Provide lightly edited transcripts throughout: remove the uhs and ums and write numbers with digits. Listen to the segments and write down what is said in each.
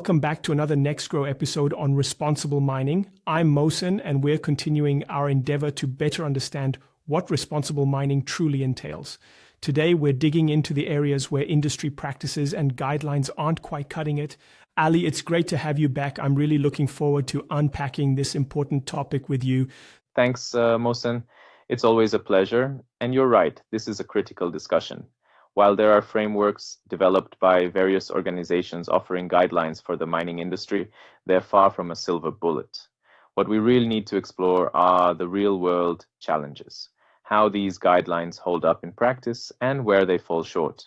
Welcome back to another NEXGROW episode on responsible mining. I'm Mohsen, and we're continuing our endeavor to better understand what responsible mining truly entails. Today, we're digging into the areas where industry practices and guidelines aren't quite cutting it. Ali, it's great to have you back. I'm really looking forward to unpacking this important topic with you. Thanks, Mohsen. It's always a pleasure. And you're right, this is a critical discussion. While there are frameworks developed by various organizations offering guidelines for the mining industry, they're far from a silver bullet. What we really need to explore are the real-world challenges, how these guidelines hold up in practice, and where they fall short.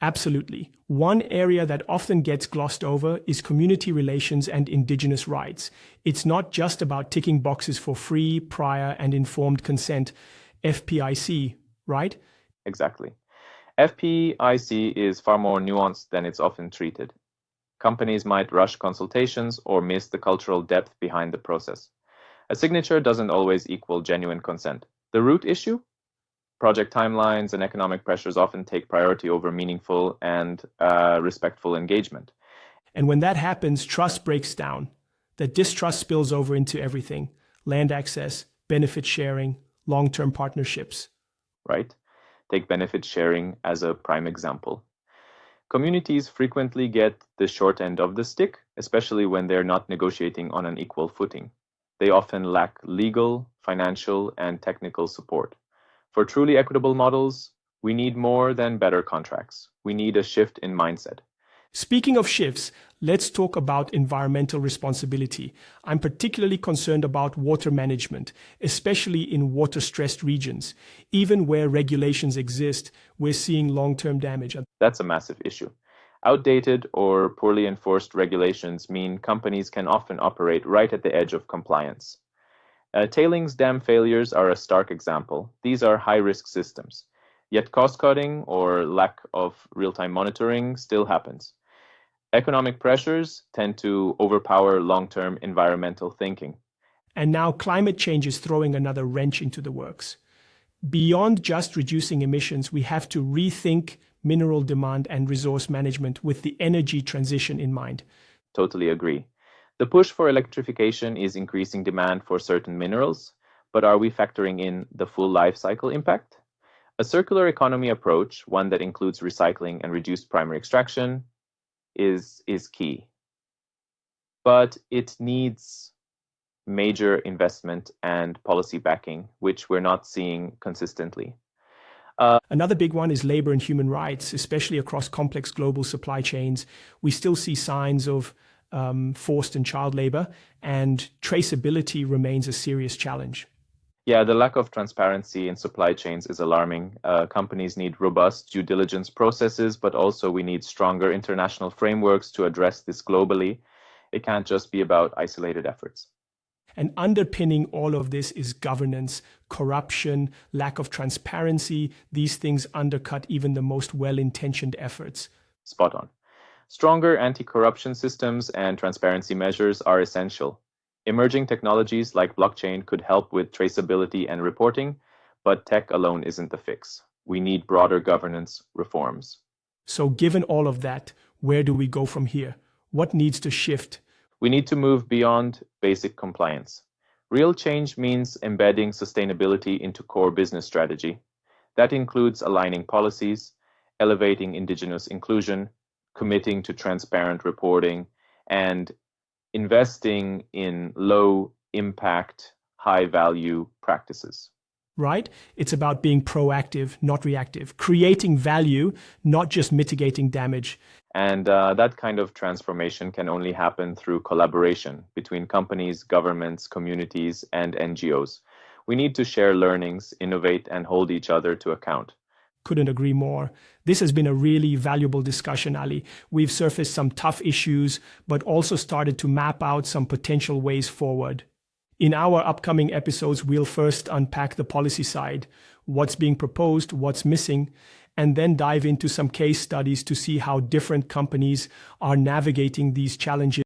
Absolutely. One area that often gets glossed over is community relations and indigenous rights. It's not just about ticking boxes for free, prior, and informed consent, FPIC, right? Exactly. FPIC is far more nuanced than it's often treated. Companies might rush consultations or miss the cultural depth behind the process. A signature doesn't always equal genuine consent. The root issue? Project timelines and economic pressures often take priority over meaningful and respectful engagement. And when that happens, trust breaks down. That distrust spills over into everything: land access, benefit sharing, long-term partnerships. Right? Take benefit sharing as a prime example. Communities frequently get the short end of the stick, especially when they're not negotiating on an equal footing. They often lack legal, financial, and technical support. For truly equitable models, we need more than better contracts. We need a shift in mindset. Speaking of shifts, let's talk about environmental responsibility. I'm particularly concerned about water management, especially in water-stressed regions. Even where regulations exist, we're seeing long-term damage. That's a massive issue. Outdated or poorly enforced regulations mean companies can often operate right at the edge of compliance. Tailings dam failures are a stark example. These are high-risk systems. Yet cost-cutting or lack of real-time monitoring still happens. Economic pressures tend to overpower long-term environmental thinking. And now climate change is throwing another wrench into the works. Beyond just reducing emissions, we have to rethink mineral demand and resource management with the energy transition in mind. Totally agree. The push for electrification is increasing demand for certain minerals, but are we factoring in the full life cycle impact? A circular economy approach, one that includes recycling and reduced primary extraction, is key. But it needs major investment and policy backing, which we're not seeing consistently. Another big one is labor and human rights, especially across complex global supply chains. We still see signs of forced and child labor, and traceability remains a serious challenge. Yeah, the lack of transparency in supply chains is alarming. Companies need robust due diligence processes, but also we need stronger international frameworks to address this globally. It can't just be about isolated efforts. And underpinning all of this is governance, corruption, lack of transparency. These things undercut even the most well-intentioned efforts. Spot on. Stronger anti-corruption systems and transparency measures are essential. Emerging technologies like blockchain could help with traceability and reporting, but tech alone isn't the fix. We need broader governance reforms. So given all of that, where do we go from here? What needs to shift? We need to move beyond basic compliance. Real change means embedding sustainability into core business strategy. That includes aligning policies, elevating indigenous inclusion, committing to transparent reporting, and investing in low-impact, high-value practices. Right? It's about being proactive, not reactive, creating value, not just mitigating damage. And that kind of transformation can only happen through collaboration between companies, governments, communities, and NGOs. We need to share learnings, innovate, and hold each other to account. Couldn't agree more. This has been a really valuable discussion, Ali. We've surfaced some tough issues, but also started to map out some potential ways forward. In our upcoming episodes, we'll first unpack the policy side, what's being proposed, what's missing, and then dive into some case studies to see how different companies are navigating these challenges.